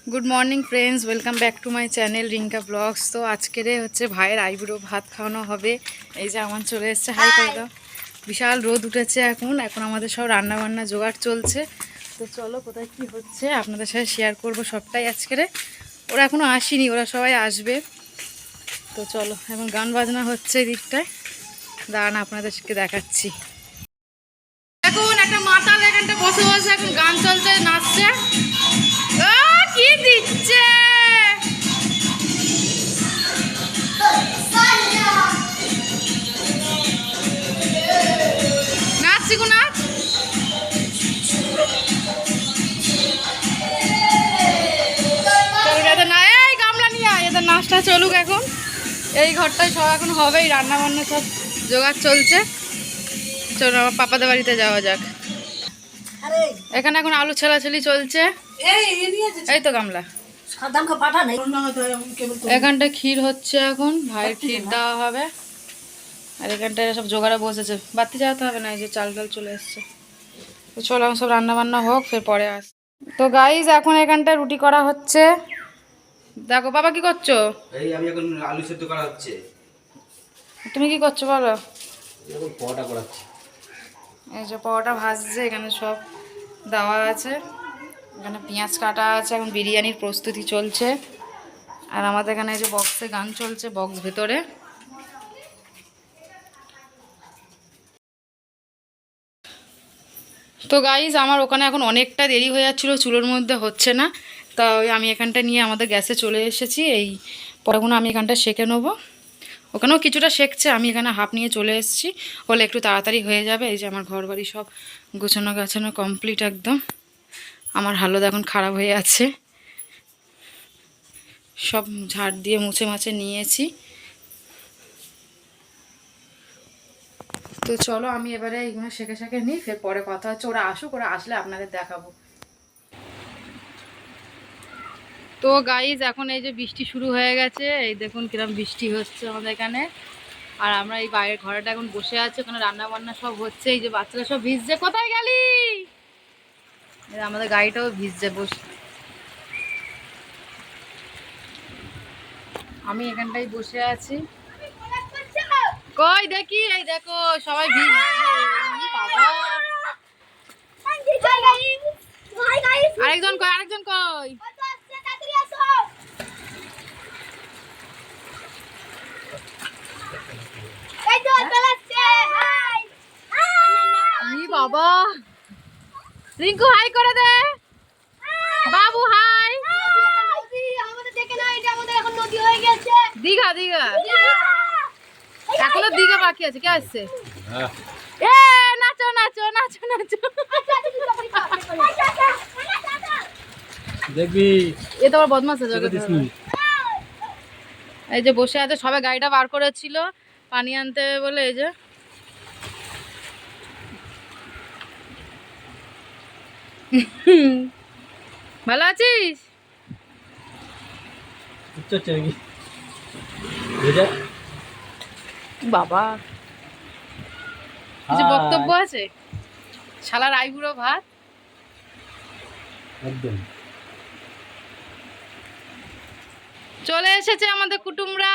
Good morning friends welcome back to my channel Rinka blogs. तो आजके हे भाइर eyebrow भात खाওয়ানো হবে। এই যে আমার চলে এসেছে, হাই করে দাও। বিশাল রোদ উঠেছে এখন এখন আমাদের সব রান্না বান্না জোগাড় চলছে। তো চলো কোথায় কি হচ্ছে আপনাদের সাথে শেয়ার করব সবটাই আজকে। ওরা এখনো আসেনি, ওরা সবাই আসবে। তো চলো এখন গান বাজনা হচ্ছে এই দিকটায়, দাঁড়ান আপনাদেরকে দেখাচ্ছি। এখন একটা মাতাল এখানটা বসে বসে এখন গান চলছে, নাচছে। কি দিচ্ছে নাচ শিখু নাচ। এদের না এই গামলা নিয়ে আয়, এদের নাচটা চলুক এখন। এই ঘরটায় সব এখন হবেই, রান্না বান্না সব জোগাড় চলছে। চলো আমার পাপাদের বাড়িতে যাওয়া যাক। এখানে এখন আলু ছেলাছেলি চলছে। এই তো গামলা, এখানটা ক্ষীর হচ্ছে, এখন ভাইয়ের ক্ষীর দেওয়া হবে। আর এখানটায় সব জোগাড়ে বসেছে, বাড়তি যাওয়াতে হবে না, এই যে চাল ডাল চলে এসছে। তো চলো সব রান্না বান্না হোক, ফের পরে আস। তো গাইজ এখন এখানটায় রুটি করা হচ্ছে। দেখো বাবা কি করছো? এই আমি এখন আলু সেদ্ধ করা হচ্ছে। তুমি কি করছো বলো? এখন পরোটা করাচ্ছি। এই যে পরোটা ভাজছে, এখানে সব দেওয়া আছে, এখানে পেঁয়াজ কাটা আছে। এখন বিরিয়ানির প্রস্তুতি চলছে। আর আমাদের এখানে এই যে বক্সে গান চলছে, বক্স ভেতরে। তো গাইজ আমার ওখানে এখন অনেকটা দেরি হয়ে যাচ্ছিলো, চুলোর মধ্যে হচ্ছে না। তা আমি এখানটা নিয়ে আমাদের গ্যাসে চলে এসেছি। এই পরগুলো আমি এখানটা সেঁকে নেবো। ওখানেও কিছুটা সেঁকছে, আমি এখানে হাফ নিয়ে চলে এসেছি, হলে একটু তাড়াতাড়ি হয়ে যাবে। এই যে আমার ঘর বাড়ি সব গোছানো গাছানো কমপ্লিট একদম। আমার হালত এখন খারাপ হয়ে আছে, সব ঝাড় দিয়ে মুছে মাছে নিয়েছি। তো চলো আমি এবারে এইগুলো শেখে শেখে নিই, ফের পরে কথা হচ্ছে। ওরা আসুক, ওরা আসলে আপনাদের দেখাবো। তো গাইজ এখন এই যে বৃষ্টি শুরু হয়ে গেছে, এই দেখুন কিরম বৃষ্টি হচ্ছে আমাদের এখানে। আর আমরা এই বাইরের ঘরটা এখন বসে আছি, ওখানে রান্না বান্না সব হচ্ছে। এই যে বাচ্চারা সব ভিজছে, কোথায় গেলি? আমাদের গাড়িটাও ভিজছে বসে। আমি এখানটাই বসে আছি। কই দেখি, এই দেখো সবাই ভিজছে। আরেকজন কই, আরেকজন কই? বাবা রিঙ্কু হাই করে দে, বাবু হাই। দীঘা দীঘা এখনো দীঘা বাকি আছে, কে আসছে? এ নাচো নাচো নাচো নাচো, দেখবি এ তোমার বদমাশ আছে। এই যে বসে আছে, সবাই গাড়িটা বার করেছিল পানি আনতে বলে। এই যে ভালো আছিস? বাবা কিছু বক্তব্য আছে? শালার আইবুড়ো ভাত একদম চলে এসেছে আমাদের কুটুমরা।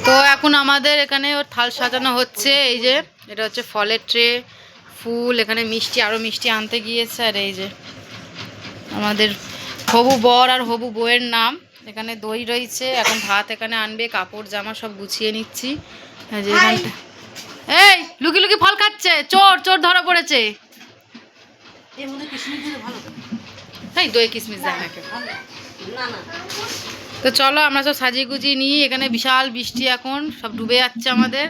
তো এখন আমাদের এখানে ওর থাল সাজানো হচ্ছে। এই যে এটা হচ্ছে ফলের ট্রে, ফুল, এখানে মিষ্টি, আরও মিষ্টি আনতে গিয়েছে। আর এই যে আমাদের হবু বর আর হবু বউয়ের নাম, এখানে দই রয়েছে। এখন ভাত এখানে আনবে, কাপড় জামা সব গুছিয়ে নিচ্ছি। যে এখানটা এই লুকি লুকি ফল খাচ্ছে, চোর চোর ধরা পড়েছে। তাই দই কিশমিশ দেয় না কেউ। তো চলো আমরা সব সাজিয়ে গুজিয়ে নিই। এখানে বিশাল বৃষ্টি, এখন সব ডুবে যাচ্ছে আমাদের।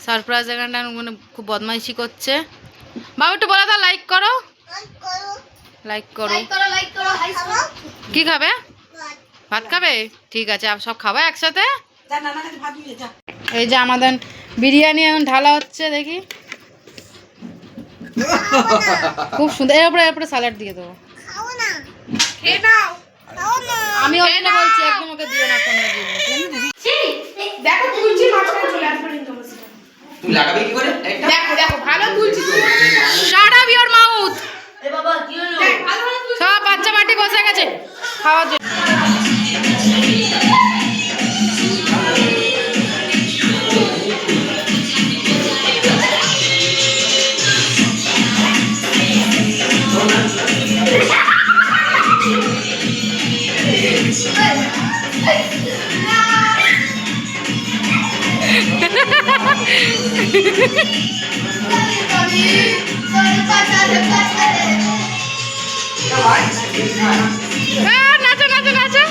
সারপ্রাইজ এখানটা মানে খুব বদমাইশি করছে। বাবু একটু বলে দাও লাইক করো, লাইক করো। কি খাবে? ভাত খাবে? ঠিক আছে সব খাবা একসাথে। এই যে আমাদের বিরিয়ানি এখন ঢালা হচ্ছে, দেখি খুব সুন্দর। এরপরে স্যালাড দিয়ে দেবো। আমি ওখানে বলছি একদম ওকে দিও না কোনো। দেখো তুলছি মাছটা চলে আসবে। তুমি লাগাবে কি করে লাইটটা? দেখো দেখো ভালো তুলছি তো। Shut up your mouth. এ বাবা কি হলো? ভালো ভালো তুলছি। সব বাচ্চা পার্টি বসে গেছে খাওয়ার জন্য। নাচো নাচো নাচো।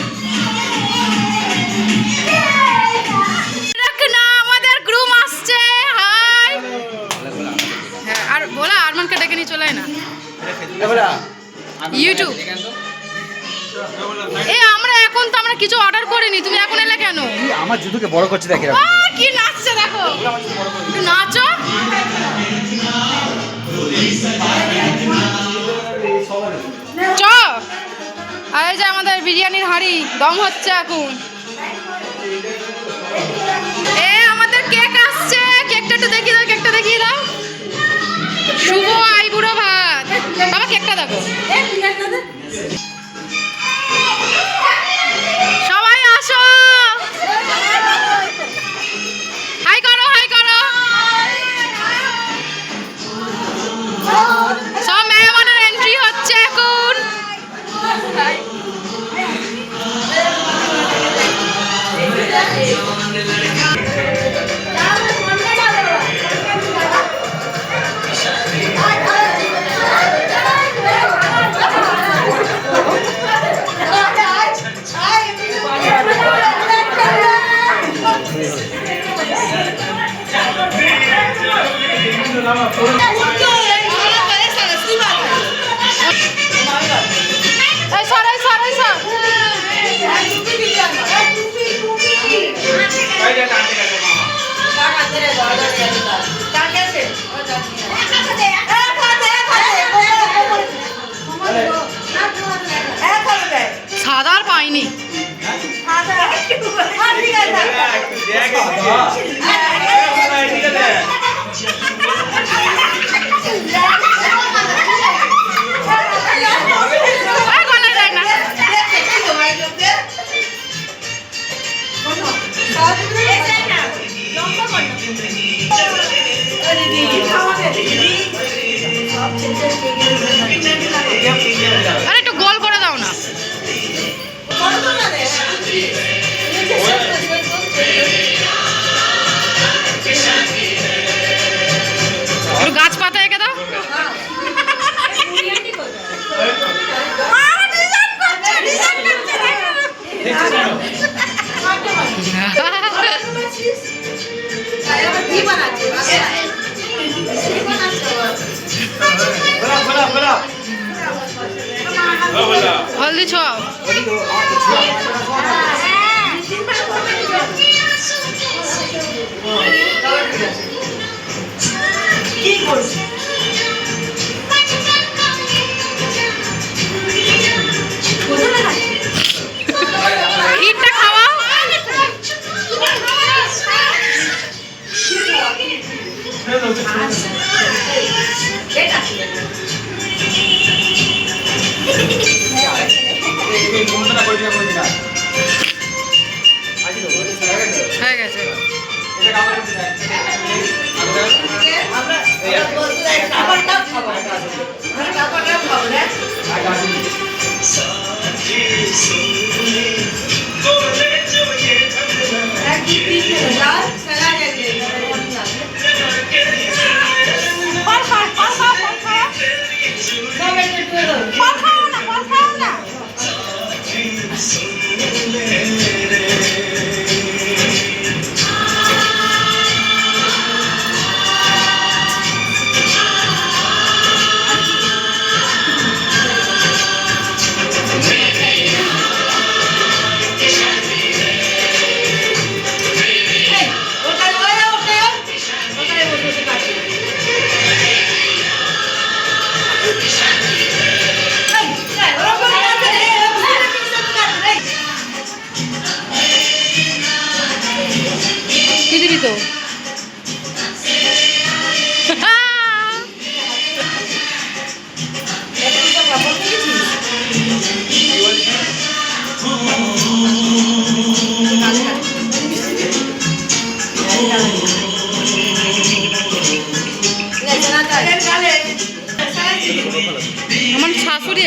দেখ না আমাদের গ্রুম আসছে। হাই। হ্যাঁ আর বলা আরমানকে ডেকে নিয়ে চলে আয় না ইউটিউব। এ আমরা এখন তো আমরা কিছু অর্ডার করিনি, তুমি এখন এলে কেন? আমার জুতোকে বড় করছে দেখে কি নাচছে দেখো, একটু নাচো। চ আর এই যে আমাদের বিরিয়ানির হাঁড়ি দম হচ্ছে এখন। এ আমাদের কেক আসছে, কেকটা একটু দেখিয়ে দাও, কেকটা দেখিয়ে দাও। শুভ আইবুড়ো ভাত। বাবা কেকটা দেখো। সবাই আসো, হাই করো হাই করো। সব মেহমানের এন্ট্রি হচ্ছে এখন। এই সর এই সর এই সর। সাদা আর পাইনি। গলায় যায় না। আরে একটু গোল করে দাও না। একটু গাছপাতা এঁকে দাও। হলদি ছোঁয়াও। ইটটা খাওয়াও। হয়ে গেছে।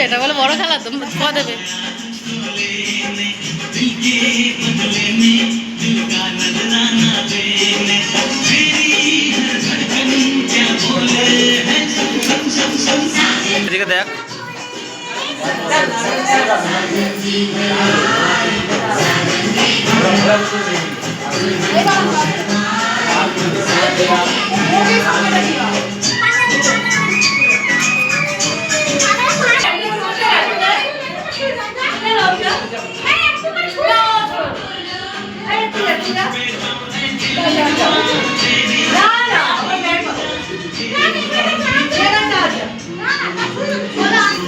এটা বলে বড় খেলা তো খাওয়া দেবে। এদিকে দেখ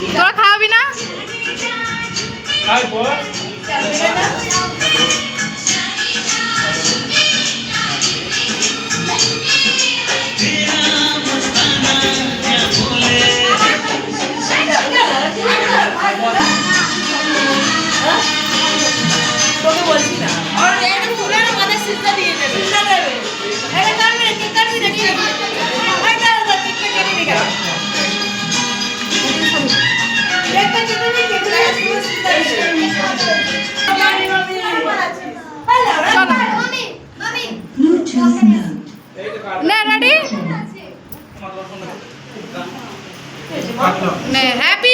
তোরা খাওয়াবি না? তোকে বলছি না আর এটা ফুলের মাথায় সিজা দিয়ে দেবে সিজা দেবে এটা কাটবে কেক কাটবি দেখি এটা কেকটা কেটে দিগা কেকটা কেটে দিই কেকটা সিজা দিয়ে নে রেডি নে হ্যাপি